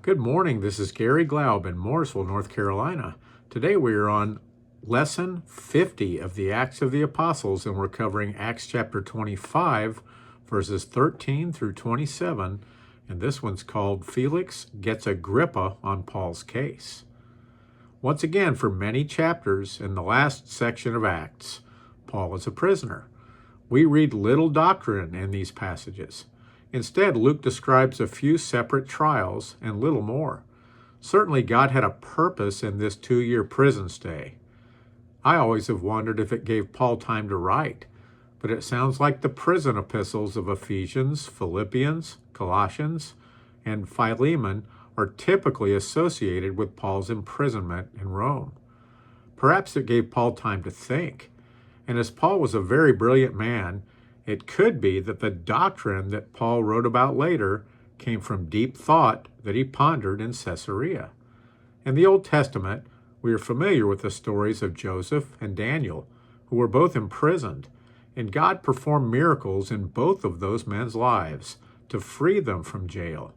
Good morning, this is Garry Glaub in Mooresville, North Carolina. Today we are on Lesson 50 of the Acts of the Apostles, and we're covering Acts chapter 25, verses 13 through 27, and this one's called Felix Gets Agrippa on Paul's Case. Once again, for many chapters in the last section of Acts, Paul is a prisoner. We read little doctrine in these passages. Instead, Luke describes a few separate trials and little more. Certainly, God had a purpose in this 2-year prison stay. I always have wondered if it gave Paul time to write, but it sounds like the prison epistles of Ephesians, Philippians, Colossians, and Philemon are typically associated with Paul's imprisonment in Rome. Perhaps it gave Paul time to think, and as Paul was a very brilliant man, it could be that the doctrine that Paul wrote about later came from deep thought that he pondered in Caesarea. In the Old Testament, we are familiar with the stories of Joseph and Daniel, who were both imprisoned, and God performed miracles in both of those men's lives to free them from jail.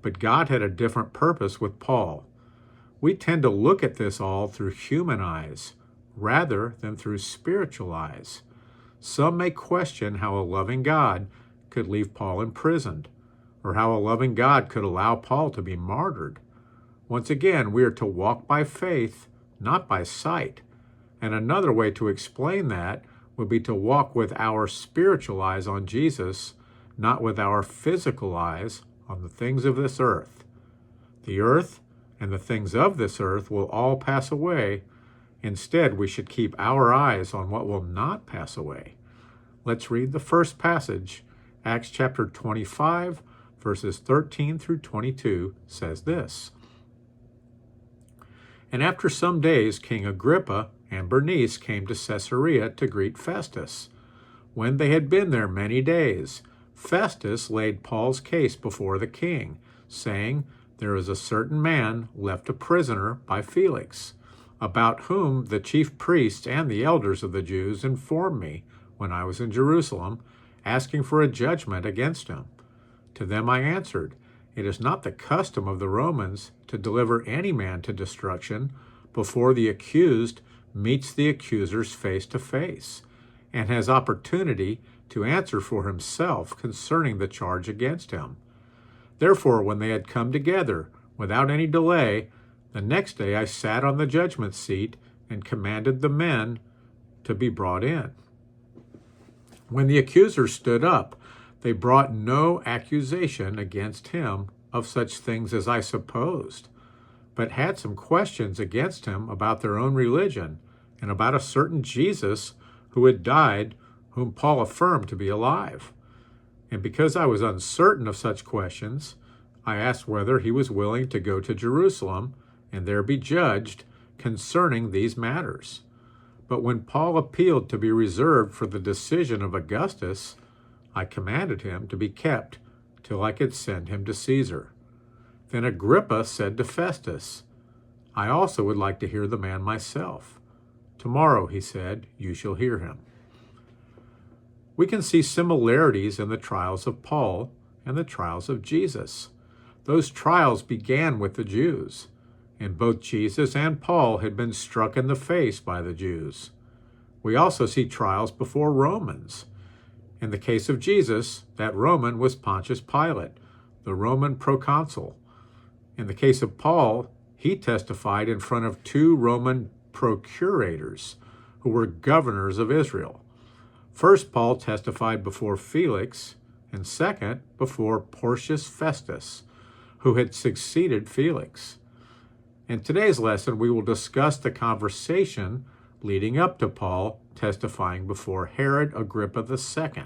But God had a different purpose with Paul. We tend to look at this all through human eyes rather than through spiritual eyes. Some may question how a loving God could leave Paul imprisoned, or how a loving God could allow Paul to be martyred. Once again, we are to walk by faith, not by sight. And another way to explain that would be to walk with our spiritual eyes on Jesus, not with our physical eyes on the things of this earth. The earth and the things of this earth will all pass away. Instead, we should keep our eyes on what will not pass away. Let's read the first passage. Acts chapter 25, verses 13 through 22 says this. And after some days, King Agrippa and Bernice came to Caesarea to greet Festus. When they had been there many days, Festus laid Paul's case before the king, saying, "There is a certain man left a prisoner by Felix, about whom the chief priests and the elders of the Jews informed me when I was in Jerusalem, asking for a judgment against him. To them I answered, it is not the custom of the Romans to deliver any man to destruction before the accused meets the accusers face to face, and has opportunity to answer for himself concerning the charge against him. Therefore, when they had come together, without any delay, the next day I sat on the judgment seat and commanded the men to be brought in. When the accusers stood up, they brought no accusation against him of such things as I supposed, but had some questions against him about their own religion and about a certain Jesus who had died, whom Paul affirmed to be alive. And because I was uncertain of such questions, I asked whether he was willing to go to Jerusalem and there be judged concerning these matters. But when Paul appealed to be reserved for the decision of Augustus, I commanded him to be kept till I could send him to Caesar. Then Agrippa said to Festus, I also would like to hear the man myself. Tomorrow, he said, you shall hear him. We can see similarities in the trials of Paul and the trials of Jesus. Those trials began with the Jews, and both Jesus and Paul had been struck in the face by the Jews. We also see trials before Romans. In the case of Jesus, that Roman was Pontius Pilate, the Roman proconsul. In the case of Paul, he testified in front of 2 Roman procurators, who were governors of Israel. First, Paul testified before Felix, and second, before Porcius Festus, who had succeeded Felix. In today's lesson, we will discuss the conversation leading up to Paul testifying before Herod Agrippa II.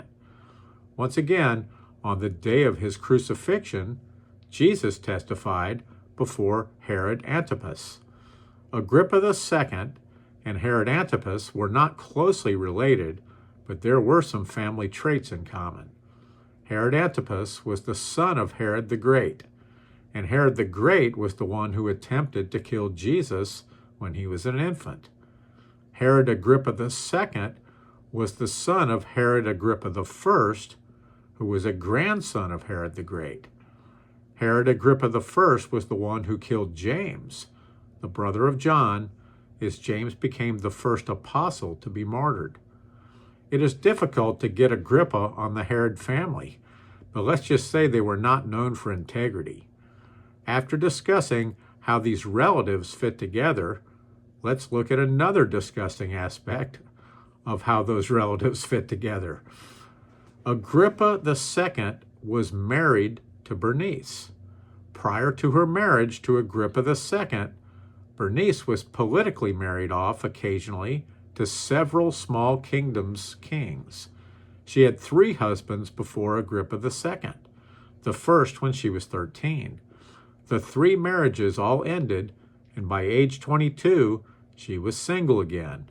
Once again, on the day of his crucifixion, Jesus testified before Herod Antipas. Agrippa II and Herod Antipas were not closely related, but there were some family traits in common. Herod Antipas was the son of Herod the Great, and Herod the Great was the one who attempted to kill Jesus when he was an infant. Herod Agrippa II was the son of Herod Agrippa I, who was a grandson of Herod the Great. Herod Agrippa I was the one who killed James, the brother of John, as James became the first apostle to be martyred. It is difficult to get Agrippa on the Herod family, but let's just say they were not known for integrity. After discussing how these relatives fit together, let's look at another disgusting aspect of how those relatives fit together. Agrippa II was married to Bernice. Prior to her marriage to Agrippa II, Bernice was politically married off occasionally to several small kingdoms' kings. She had 3 husbands before Agrippa II, the first when she was 13. The 3 marriages all ended, and by age 22, she was single again.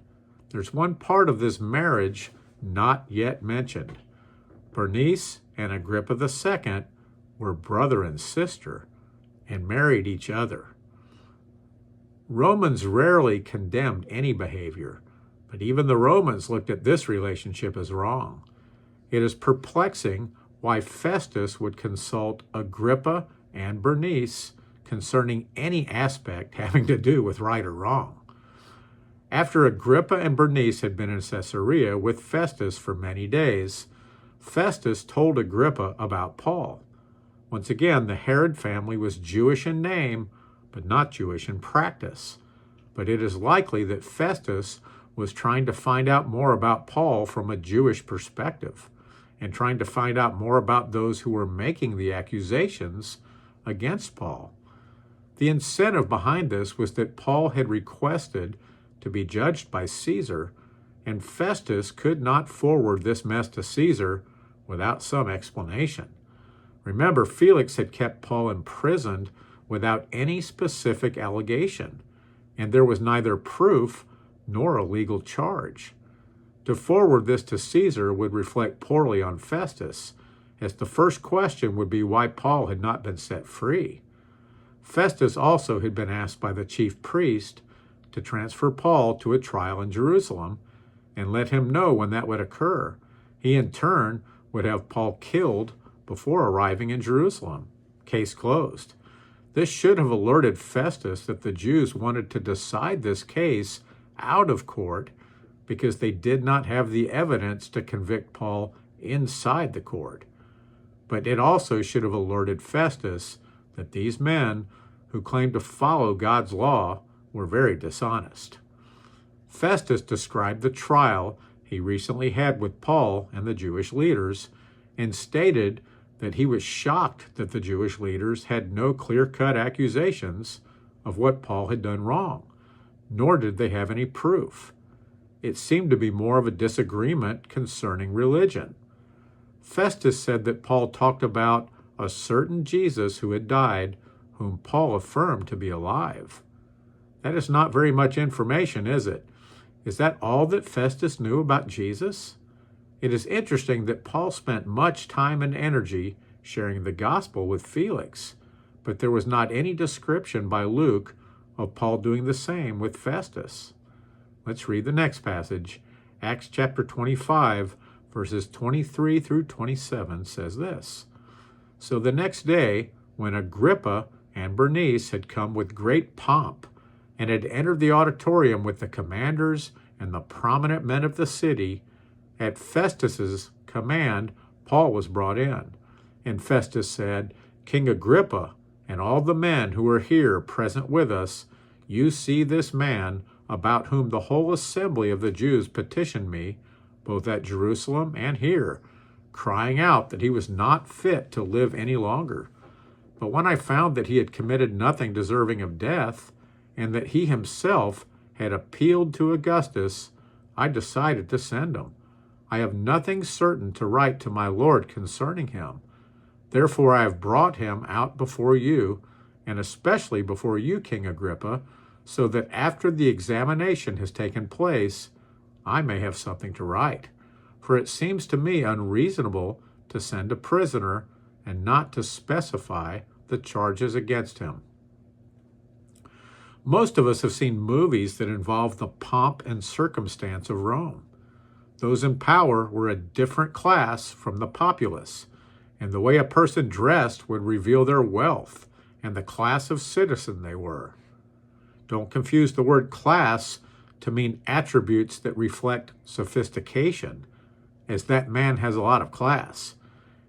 There's one part of this marriage not yet mentioned. Bernice and Agrippa II were brother and sister and married each other. Romans rarely condemned any behavior, but even the Romans looked at this relationship as wrong. It is perplexing why Festus would consult Agrippa and Bernice concerning any aspect having to do with right or wrong. After Agrippa and Bernice had been in Caesarea with Festus for many days, Festus told Agrippa about Paul. Once again, the Herod family was Jewish in name, but not Jewish in practice. But it is likely that Festus was trying to find out more about Paul from a Jewish perspective, and trying to find out more about those who were making the accusations against Paul. The incentive behind this was that Paul had requested to be judged by Caesar, and Festus could not forward this mess to Caesar without some explanation. Remember, Felix had kept Paul imprisoned without any specific allegation, and there was neither proof nor a legal charge. To forward this to Caesar would reflect poorly on Festus, as the first question would be why Paul had not been set free. Festus also had been asked by the chief priest to transfer Paul to a trial in Jerusalem and let him know when that would occur. He in turn would have Paul killed before arriving in Jerusalem. Case closed. This should have alerted Festus that the Jews wanted to decide this case out of court because they did not have the evidence to convict Paul inside the court. But it also should have alerted Festus that these men who claimed to follow God's law were very dishonest. Festus described the trial he recently had with Paul and the Jewish leaders and stated that he was shocked that the Jewish leaders had no clear-cut accusations of what Paul had done wrong, nor did they have any proof. It seemed to be more of a disagreement concerning religion. Festus said that Paul talked about a certain Jesus who had died, whom Paul affirmed to be alive. That is not very much information, is it? Is that all that Festus knew about Jesus? It is interesting that Paul spent much time and energy sharing the gospel with Felix, but there was not any description by Luke of Paul doing the same with Festus. Let's read the next passage. Acts chapter 25, verses 23 through 27 says this. So the next day, when Agrippa and Bernice had come with great pomp and had entered the auditorium with the commanders and the prominent men of the city, at Festus's command, Paul was brought in. And Festus said, King Agrippa, and all the men who are here present with us, you see this man about whom the whole assembly of the Jews petitioned me, both at Jerusalem and here, crying out that he was not fit to live any longer. But when I found that he had committed nothing deserving of death, and that he himself had appealed to Augustus, I decided to send him. I have nothing certain to write to my Lord concerning him. Therefore I have brought him out before you, and especially before you, King Agrippa, so that after the examination has taken place, I may have something to write. For it seems to me unreasonable to send a prisoner and not to specify the charges against him. Most of us have seen movies that involve the pomp and circumstance of Rome. Those in power were a different class from the populace, and the way a person dressed would reveal their wealth and the class of citizen they were. Don't confuse the word class to mean attributes that reflect sophistication, as that man has a lot of class.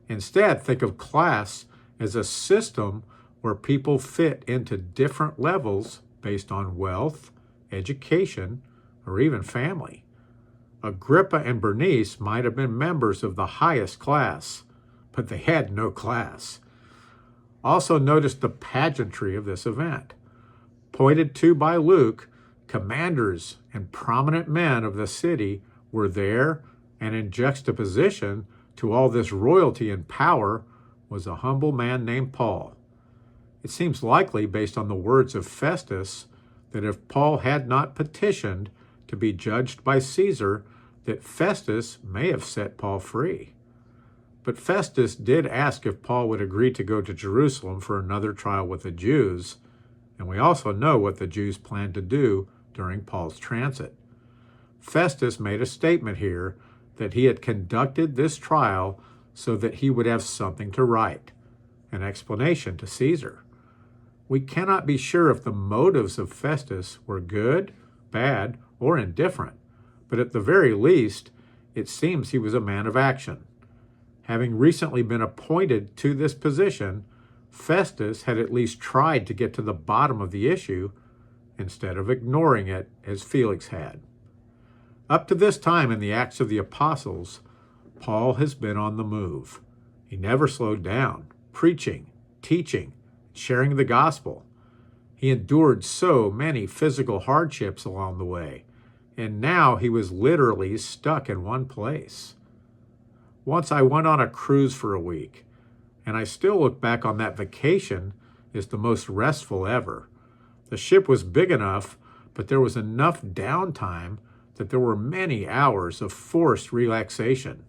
Instead, think of class as a system where people fit into different levels based on wealth, education, or even family. Agrippa and Bernice might have been members of the highest class, but they had no class. Also notice the pageantry of this event. Pointed to by Luke, commanders and prominent men of the city were there, and in juxtaposition to all this royalty and power was a humble man named Paul. It seems likely, based on the words of Festus, that if Paul had not petitioned to be judged by Caesar, that Festus may have set Paul free. But Festus did ask if Paul would agree to go to Jerusalem for another trial with the Jews, and we also know what the Jews planned to do during Paul's transit. Festus made a statement here that he had conducted this trial so that he would have something to write, an explanation to Caesar. We cannot be sure if the motives of Festus were good, bad, or indifferent, but at the very least, it seems he was a man of action. Having recently been appointed to this position, Festus had at least tried to get to the bottom of the issue instead of ignoring it as Felix had. Up to this time in the Acts of the Apostles, Paul has been on the move. He never slowed down, preaching, teaching, sharing the gospel. He endured so many physical hardships along the way, and now he was literally stuck in one place. Once I went on a cruise for a week, and I still look back on that vacation as the most restful ever. The ship was big enough, but there was enough downtime that there were many hours of forced relaxation.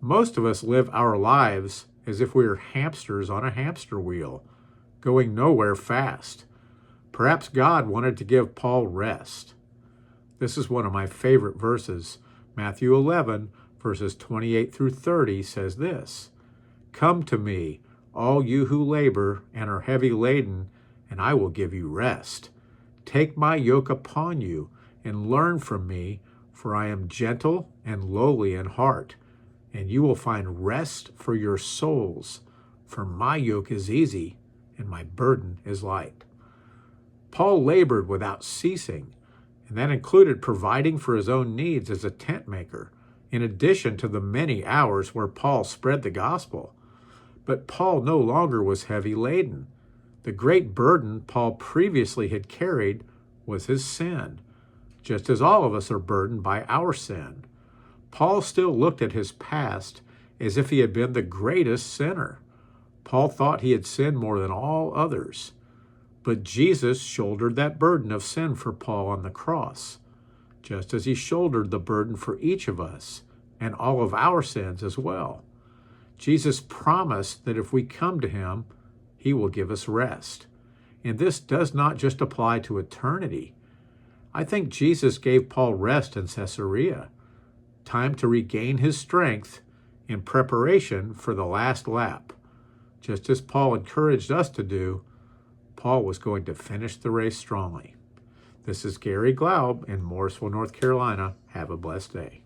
Most of us live our lives as if we were hamsters on a hamster wheel, going nowhere fast. Perhaps God wanted to give Paul rest. This is one of my favorite verses. Matthew 11, verses 28 through 30 says this, "Come to me, all you who labor and are heavy laden, and I will give you rest. Take my yoke upon you and learn from me, for I am gentle and lowly in heart, and you will find rest for your souls. For my yoke is easy and my burden is light." Paul labored without ceasing, and that included providing for his own needs as a tent maker, in addition to the many hours where Paul spread the gospel. But Paul no longer was heavy laden. The great burden Paul previously had carried was his sin, just as all of us are burdened by our sin. Paul still looked at his past as if he had been the greatest sinner. Paul thought he had sinned more than all others. But Jesus shouldered that burden of sin for Paul on the cross, just as he shouldered the burden for each of us and all of our sins as well. Jesus promised that if we come to him, he will give us rest. And this does not just apply to eternity. I think Jesus gave Paul rest in Caesarea, time to regain his strength in preparation for the last lap. Just as Paul encouraged us to do, Paul was going to finish the race strongly. This is Garry Glaub in Mooresville, North Carolina. Have a blessed day.